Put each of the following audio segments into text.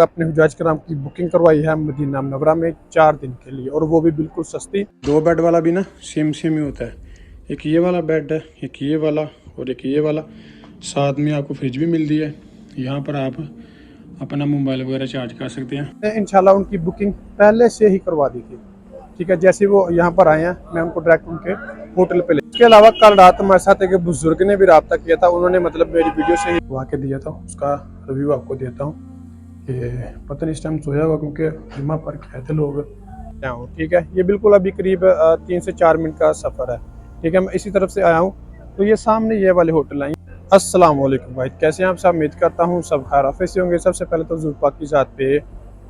अपने हुजाज कराम की बुकिंग करवाई है मदीना मुनव्वरा में 4 दिन के लिए, और वो भी बिल्कुल सस्ती। 2 बेड वाला भी ना सेम सेम ही होता है। एक ये वाला बेड है, एक ये वाला और एक ये वाला। साथ में आपको फ्रिज भी मिलती है। यहाँ पर आप अपना मोबाइल वगैरह चार्ज कर सकते हैं। इंशाल्लाह उनकी बुकिंग पहले से ही करवा दी थी, ठीक है। जैसे वो यहाँ पर आए हैं मैं उनको डायरेक्ट उनके होटल पे ले। इसके अलावा कल रात हमारे साथ एक बुजुर्ग ने भी रब्ता किया था, उन्होंने मतलब मेरी वीडियो से ही वहाँ के दिया था, उसका रिव्यू आपको देता हूँ कि पता नहीं इस टाइम सोया हुआ क्योंकि जुम्मा पर गए थे लोग। ठीक है, ये बिल्कुल अभी करीब 3 से 4 मिनट का सफ़र है, ठीक है। मैं इसी तरफ से आया हूँ, तो ये सामने ये वाले होटल हैं। अस्सलाम वालेकुम भाई, कैसे हैं आप सब? उम्मीद करता हूँ सब खैर आफियत से होंगे। सबसे पहले तो हुज़ूर पाक की ज़ात पे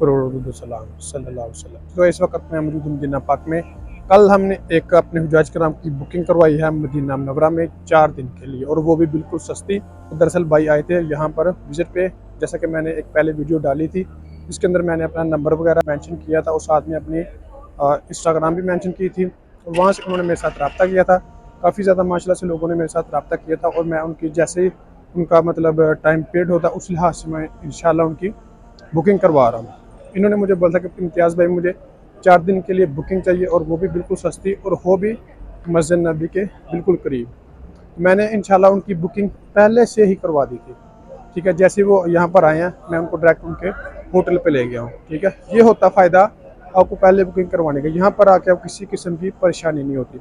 करोड़ों दुरूद सलाम सल्लल्लाहु अलैहि वसल्लम। तो इस वक्त मैं मौजूद हूँ मदीना पाक में। कल हमने एक अपने हुजाज कराम की बुकिंग करवाई है मदीना मुनव्वरा में 4 दिन के लिए, और वो भी बिल्कुल सस्ती। दरअसल भाई आए थे यहाँ पर विजिट पे, जैसा कि मैंने एक पहले वीडियो डाली थी जिसके अंदर मैंने अपना नंबर वगैरह मेंशन किया था और साथ में अपनी इंस्टाग्राम भी मेंशन की थी। और वहाँ से उन्होंने मेरे साथ रब्ता किया था। काफ़ी ज़्यादा माशाल्लाह से लोगों ने मेरे साथ रब्ता किया था, और मैं उनकी जैसे ही उनका मतलब टाइम पीरियड होता उस लिहाज से मैं इंशाल्लाह उनकी बुकिंग करवा रहा हूँ। इन्होंने मुझे बोला था कि इम्तियाज़ भाई मुझे 4 दिन के लिए बुकिंग चाहिए, और वो भी बिल्कुल सस्ती, और हो भी मस्जिद नबी के बिल्कुल करीब। मैंने इंशाल्लाह उनकी बुकिंग पहले से ही करवा दी थी, ठीक है। जैसे वो यहाँ पर आए हैं मैं उनको डायरेक्ट उनके होटल पे ले गया हूँ, ठीक है। ये होता फ़ायदा आपको पहले बुकिंग करवाने का, यहाँ पर आके आप किसी किस्म की परेशानी नहीं होती।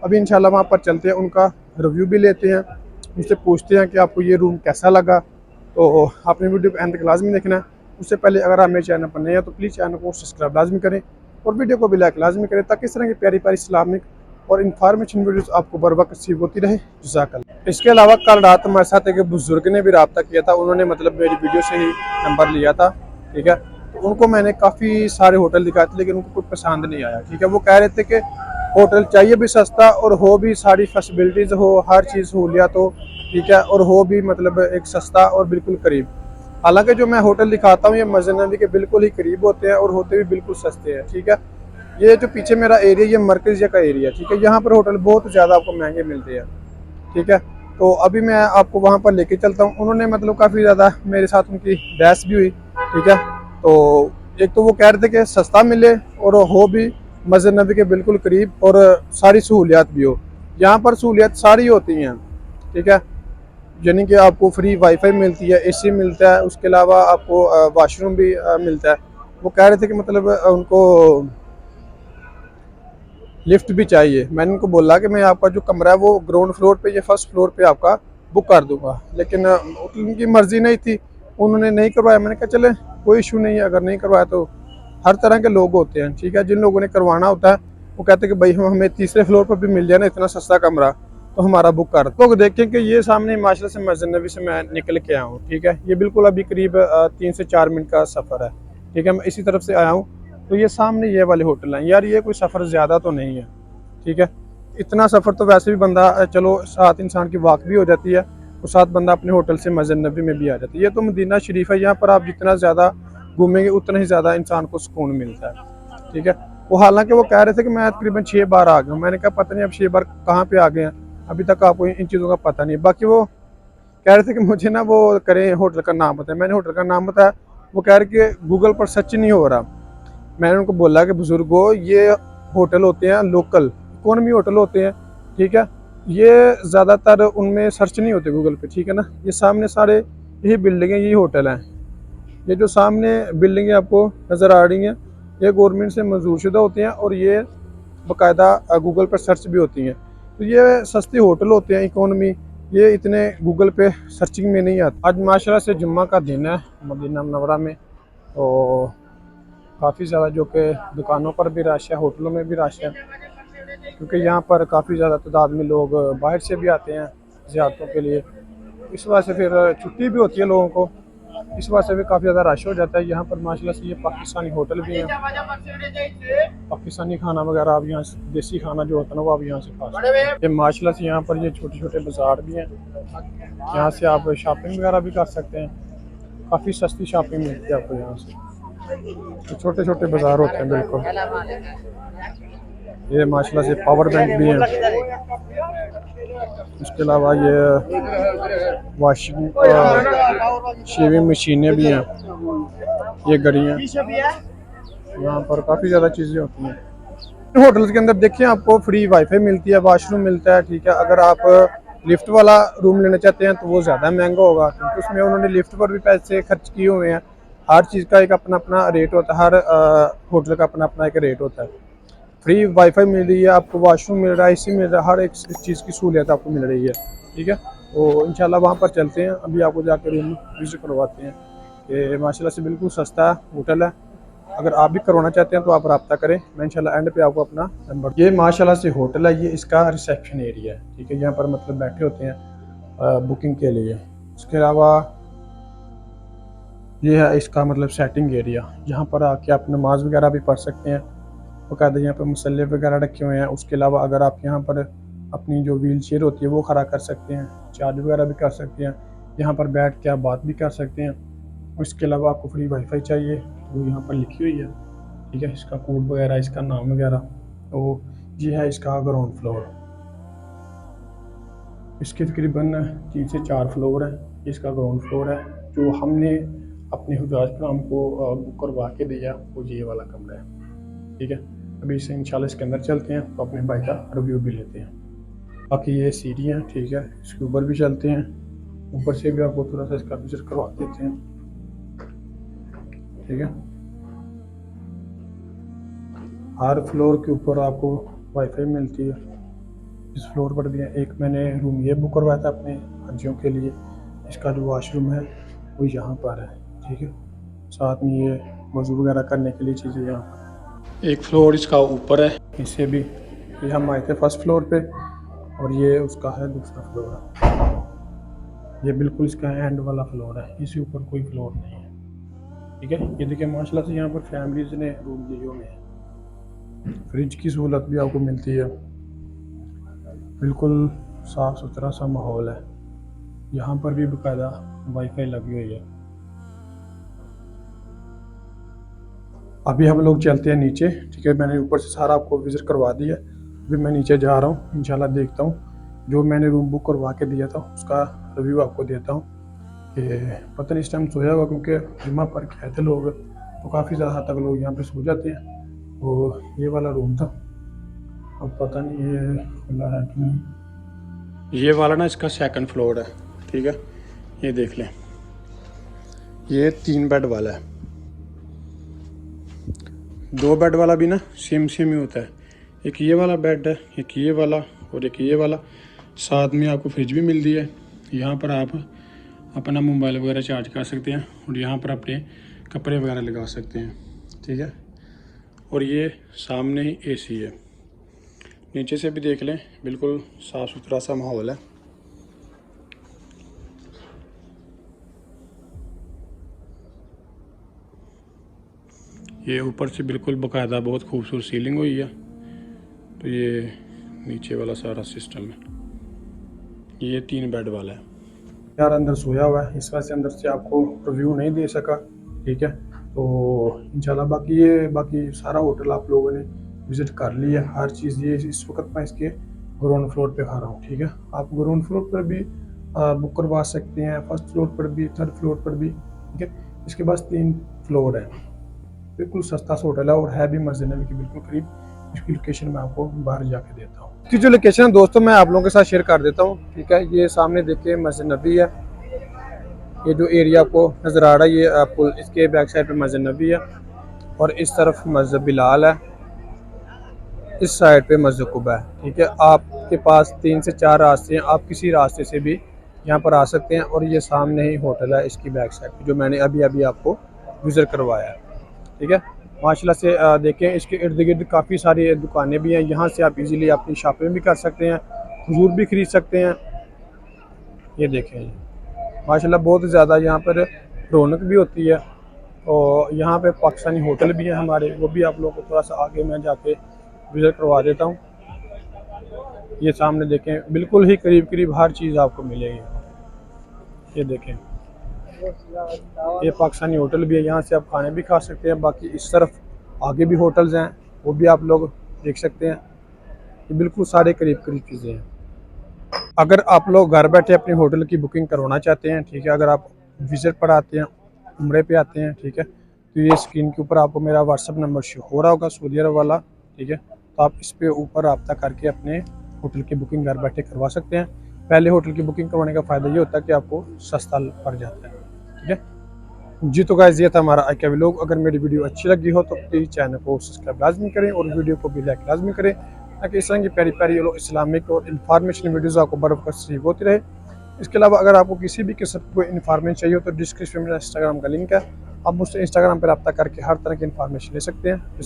अभी इंशाल्लाह वहाँ पर चलते हैं, उनका रिव्यू भी लेते हैं, उनसे पूछते हैं कि आपको ये रूम कैसा लगा। तो आपने वीडियो को एंड तक लाजमी देखना है। उससे पहले अगर आप मेरे चैनल पर नए हैं तो प्लीज़ चैनल को सब्सक्राइब लाजमी करें और वीडियो को भी लाइक लाजमी करें, ताकि इस तरह की प्यारी प्यारी इस्लामिक और इन्फॉर्मेशन वीडियोस आपको बर वक्त रिसीव होती रहे। जज़ाकल्लाह। इसके अलावा कल रात हमारे साथ एक बुजुर्ग ने भी रब्ता किया था, उन्होंने मतलब मेरी वीडियो से ही नंबर लिया था, ठीक है। तो उनको मैंने काफ़ी सारे होटल दिखाए थे, लेकिन उनको कुछ पसंद नहीं आया, ठीक है। वो कह रहे थे कि होटल चाहिए भी सस्ता और हो भी सारी फैसिलिटीज़ हो, हर चीज़ सहूलियत हो, ठीक है, और हो भी मतलब एक सस्ता और बिल्कुल करीब। हालांकि जो मैं होटल दिखाता हूँ ये मस्जिद नबी के बिल्कुल ही करीब होते हैं और होते भी बिल्कुल सस्ते हैं, ठीक है। ये जो पीछे मेरा एरिया, ये मरकज़िया का एरिया, ठीक है। यहाँ पर होटल बहुत ज़्यादा आपको महंगे मिलते हैं, ठीक है। तो अभी मैं आपको वहाँ पर लेके चलता हूँ। उन्होंने मतलब काफ़ी ज़्यादा मेरे साथ उनकी बहस भी हुई, ठीक है। तो एक तो वो कह रहे थे कि सस्ता मिले और हो भी मस्जिद नबी के बिल्कुल करीब और सारी सहूलियात भी हो। यहाँ पर सहूलियात सारी होती हैं, ठीक है। यानी कि आपको फ्री वाईफाई मिलती है, एसी मिलता है, उसके अलावा आपको वाशरूम भी मिलता है। वो कह रहे थे कि मतलब उनको लिफ्ट भी चाहिए। मैंने उनको बोला कि मैं आपका जो कमरा है वो ग्राउंड फ्लोर पे या फर्स्ट फ्लोर पे आपका बुक कर दूंगा, लेकिन उनकी मर्ज़ी नहीं थी, उन्होंने नहीं करवाया। मैंने कहा चले कोई इशू नहीं है, अगर नहीं करवाया तो हर तरह के लोग होते हैं, ठीक है। जिन लोगों ने करवाना होता है वो कहते हैं कि भाई हमें तीसरे फ्लोर पर भी मिल जाए ना इतना सस्ता कमरा, तो हमारा बुक कर। तो देखें कि ये सामने माशा से मस्जिद नबी से मैं निकल के आया हूँ, ठीक है। ये बिल्कुल अभी करीब 3 से 4 मिनट का सफ़र है, ठीक है। मैं इसी तरफ से आया हूँ, तो ये सामने ये वाले होटल हैं। यार ये कोई सफ़र ज़्यादा तो नहीं है, ठीक है। इतना सफ़र तो वैसे भी बंदा चलो साथ इंसान की वाक भी हो जाती है और साथ बंदा अपने होटल से मस्जिद नबी में भी आ जाता है। ये तो मदीना शरीफ है, यहाँ पर आप जितना ज़्यादा घूमेंगे उतना ही ज़्यादा इंसान को सुकून मिलता है, ठीक है। वो हालांकि वो कह रहे थे कि मैं तकरीबन 6 बार आ गया हूँ। मैंने कहा पता नहीं अब 6 बार कहाँ पे आ गए हैं, अभी तक आपको इन चीज़ों का पता नहीं। बाकी वो कह रहे थे कि मुझे ना वो करें होटल का नाम बताएं। मैंने होटल का नाम बताया, वो कह रहे कि गूगल पर सर्च नहीं हो रहा। मैंने उनको बोला कि बुजुर्गो ये होटल होते हैं लोकल इकोनॉमी होटल होते हैं, ठीक है। ये ज़्यादातर उनमें सर्च नहीं होते गूगल पे, ठीक है ना। ये सामने सारे यही बिल्डिंगें, यही होटल हैं। ये जो सामने बिल्डिंगें आपको नज़र आ रही हैं ये गवर्नमेंट से मंजूरशुदा होती हैं और ये बाकायदा गूगल पर सर्च भी होती हैं। तो ये सस्ते होटल होते हैं इकोनॉमी, ये इतने गूगल पे सर्चिंग में नहीं आते। आज माशाल्लाह से जुम्मा का दिन है मदीना मुनव्वरा में, तो काफ़ी ज़्यादा जो कि दुकानों पर भी रश है, होटलों में भी रश है, क्योंकि यहाँ पर काफ़ी ज़्यादा तादाद में लोग बाहर से भी आते हैं ज़ियारतों के लिए। इस वजह से फिर छुट्टी भी होती है लोगों को, इस वजह से भी काफ़ी ज़्यादा रश हो जाता है। यहाँ पर माशाल्लाह से ये पाकिस्तानी होटल भी हैं, पाकिस्तानी खाना वगैरह आप यहाँ से, देसी खाना जो होता है ना वो आप यहाँ से खा सकते हैं। ये माशाल्लाह से यहाँ पर ये छोटे छोटे बाज़ार भी हैं, यहाँ से आप शॉपिंग वगैरह भी कर सकते हैं। काफ़ी सस्ती शॉपिंग मिलती है आपको यहाँ से, तो छोटे छोटे बाज़ार होते हैं बिल्कुल। ये माशाल्लाह से पावर बैंक भी हैं, उसके अलावा ये वॉशिंग शेविंग मशीनें भी हैं, ये घड़ियाँ, यहाँ पर काफ़ी ज़्यादा चीज़ें होती हैं। होटल्स के अंदर देखिए आपको फ्री वाईफाई मिलती है, वॉशरूम मिलता है, ठीक है। अगर आप लिफ्ट वाला रूम लेना चाहते हैं तो वो ज़्यादा महंगा होगा, क्योंकि उसमें उन्होंने लिफ्ट पर भी पैसे खर्च किए हुए हैं। हर चीज़ का एक अपना अपना रेट होता है, हर होटल का अपना अपना एक रेट होता है। फ्री वाईफाई मिल रही है आपको, वॉशरूम मिल रहा है, एसी मिल रहा है, हर एक चीज़ की सहूलियत आपको मिल रही है, ठीक है। तो इंशाल्लाह वहाँ पर चलते हैं, अभी आपको जाकर रूम विजिट करवाते हैं कि माशाल्लाह से बिल्कुल सस्ता होटल है। अगर आप भी करवाना चाहते हैं तो आप रब्ता करें, मैं इंशाल्लाह एंड पे आपको अपना नंबर। ये माशाल्लाह से होटल है, ये इसका रिसेप्शन एरिया है, ठीक है। यहाँ पर मतलब बैठे होते हैं बुकिंग के लिए। इसके अलावा ये है इसका मतलब सेटिंग एरिया, यहाँ पर आके आप नमाज वगैरह भी पढ़ सकते हैं। बाकायदा यहाँ पर मसल्ले वगैरह रखे हुए हैं। उसके अलावा अगर आप यहाँ पर अपनी जो व्हील चेयर होती है वो खड़ा कर सकते हैं, चार्ज वगैरह भी कर सकते हैं, यहाँ पर बैठ के आप बात भी कर सकते हैं। उसके अलावा आपको फ्री वाईफाई चाहिए तो यहाँ पर लिखी हुई है, ठीक है, इसका कोड वगैरह, इसका नाम वगैरह। तो ये है इसका ग्राउंड फ्लोर, इसके तकरीबन 3 से 4 फ्लोर है। इसका ग्राउंड फ्लोर है। जो हमने अपने हुजाज कराम को बुक करवा के दिया वो ये वाला कमरा है, ठीक है। अभी इसे इंशाल्लाह इसके अंदर चलते हैं तो अपने बाइक का रिव्यू भी लेते हैं। बाकी ये सीढ़ियाँ, ठीक है, इसके ऊपर भी चलते हैं, ऊपर से भी आपको थोड़ा सा इसका विजिट करवा देते हैं, ठीक है। हर फ्लोर के ऊपर आपको वाईफाई मिलती है। इस फ्लोर पर भी है। एक मैंने रूम ये बुक करवाया था अपने हाजियों के लिए, इसका जो वॉशरूम है वो यहाँ पर है, ठीक है। साथ में ये वज़ू वगैरह करने के लिए चीज़ें यहाँ पर। एक फ्लोर इसका ऊपर है, इससे भी ये हम आए थे फर्स्ट फ्लोर पे और ये उसका है दूसरा फ्लोर है। ये बिल्कुल इसका एंड वाला फ्लोर है, इसके ऊपर कोई फ्लोर नहीं है, ठीक है। ये देखिए माशाल्लाह से यहाँ पर फैमिलीज ने रूम लिए हुए हैं। फ्रिज की सहूलत भी आपको मिलती है, बिल्कुल साफ़ सुथरा सा माहौल है। यहाँ पर भी बाकायदा वाईफाई लगी हुई है। अभी हम लोग चलते हैं नीचे, ठीक है। मैंने ऊपर से सारा आपको विजिट करवा दिया, अभी मैं नीचे जा रहा हूँ, इंशाल्लाह देखता हूँ जो मैंने रूम बुक करवा के दिया था उसका रिव्यू आपको देता हूँ। कि पता नहीं इस टाइम सोया हुआ, क्योंकि जुम्मा पर गए थे लोग तो काफ़ी ज़्यादा हद तक लोग यहाँ पे सो जाते हैं। तो ये वाला रूम था, अब पता नहीं ये खुला है कि नहीं। ये वाला ना इसका सेकंड फ्लोर है, ठीक है। ये देख लें, ये 3 बेड वाला है। 2 बेड वाला भी ना सेम सेम ही होता है। एक ये वाला बेड है, एक ये वाला और एक ये वाला। साथ में आपको फ्रिज भी मिल रही है। यहाँ पर आप अपना मोबाइल वगैरह चार्ज कर सकते हैं और यहाँ पर अपने कपड़े वगैरह लगा सकते हैं, ठीक है। और ये सामने ही एसी है। नीचे से भी देख लें, बिल्कुल साफ़ सुथरा सा माहौल है। ये ऊपर से बिल्कुल बाकायदा बहुत खूबसूरत सीलिंग हुई है। तो ये नीचे वाला सारा सिस्टम है। ये 3 बेड वाला है। यार अंदर सोया हुआ है, इस वजह से अंदर से आपको रिव्यू नहीं दे सका, ठीक है। तो इंशाल्लाह बाकी सारा होटल आप लोगों ने विज़िट कर लिया, हर चीज़। ये इस वक्त मैं इसके ग्राउंड फ्लोर पे खा रहा हूँ, ठीक है। आप ग्राउंड फ्लोर पर भी बुक करवा सकते हैं, फर्स्ट फ्लोर पर भी, थर्ड फ्लोर पर भी, ठीक है। इसके पास 3 फ्लोर है। बिल्कुल सस्ता सा होटल है और है भी मस्जिद नबी के बिल्कुल करीब। इसकी लोकेशन मैं आपको बाहर जाके देता हूँ। इसकी जो लोकेशन है दोस्तों मैं आप लोगों के साथ शेयर कर देता हूँ, ठीक है। ये सामने देखिए मस्जिद नबी है, ये जो एरिया आपको नज़र आ रहा है ये पुल, इसके बैक साइड पे मस्जिद नबी है और इस तरफ मस्जिद बिलाल है, इस साइड पे मस्जिद कुबा है, ठीक है। आपके पास 3 से 4 रास्ते हैं, आप किसी रास्ते से भी यहाँ पर आ सकते हैं। और ये सामने ही होटल है इसकी बैक साइड पे, जो मैंने अभी आपको विजिट करवाया है, ठीक है। माशाल्लाह से देखें इसके इर्द गिर्द काफ़ी सारी दुकानें भी हैं, यहाँ से आप इजीली अपनी शॉपिंग भी कर सकते हैं, खजूर भी ख़रीद सकते हैं। ये देखें माशाल्लाह बहुत ज़्यादा यहाँ पर रौनक भी होती है। और यहाँ पे पाकिस्तानी होटल भी हैं हमारे, वो भी आप लोगों को थोड़ा सा आगे मैं जाके विजिट करवा देता हूँ। ये सामने देखें बिल्कुल ही करीब करीब हर चीज़ आपको मिलेगी। ये देखें ये पाकिस्तानी होटल भी है, यहाँ से आप खाने भी खा सकते हैं। बाकी इस तरफ आगे भी होटल्स हैं, वो भी आप लोग देख सकते हैं। ये बिल्कुल सारे करीब करीब चीज़ें हैं। अगर आप लोग घर बैठे अपने होटल की बुकिंग करवाना चाहते हैं, ठीक है, अगर आप विज़िट पर आते हैं, उम्रे पे आते हैं, ठीक है, तो ये स्क्रीन के ऊपर आपको मेरा व्हाट्सअप नंबर शो हो रहा होगा, सऊदी अरब वाला, ठीक है। तो आप इस पे ऊपर रब्ता करके अपने होटल की बुकिंग घर बैठे करवा सकते हैं। पहले होटल की बुकिंग करवाने का फ़ायदा ये होता है कि आपको सस्ता पड़ जाता है, ठीक है जी। तो गाइस ये था हमारा आज का व्लॉग। अगर मेरी वीडियो अच्छी लगी हो तो प्लीज़ चैनल को सब्सक्राइब लाजमी करें और वीडियो को भी लाइक लाजमी करें, ताकि इस तरह की प्यारी प्यारी इस्लामिक और इन्फॉर्मेशन वीडियोज़ आपको बरफ़ रिसीव होती रहे। इसके अलावा अगर आपको किसी भी किस्म की कोई इन्फॉर्मेशन चाहिए हो तो डिस्क्रिप्शन में मेरा इंस्टाग्राम का लिंक है, आप मुझसे इंस्टाग्राम पर रब्ता करके हर तरह की इन्फॉर्मेशन ले सकते हैं।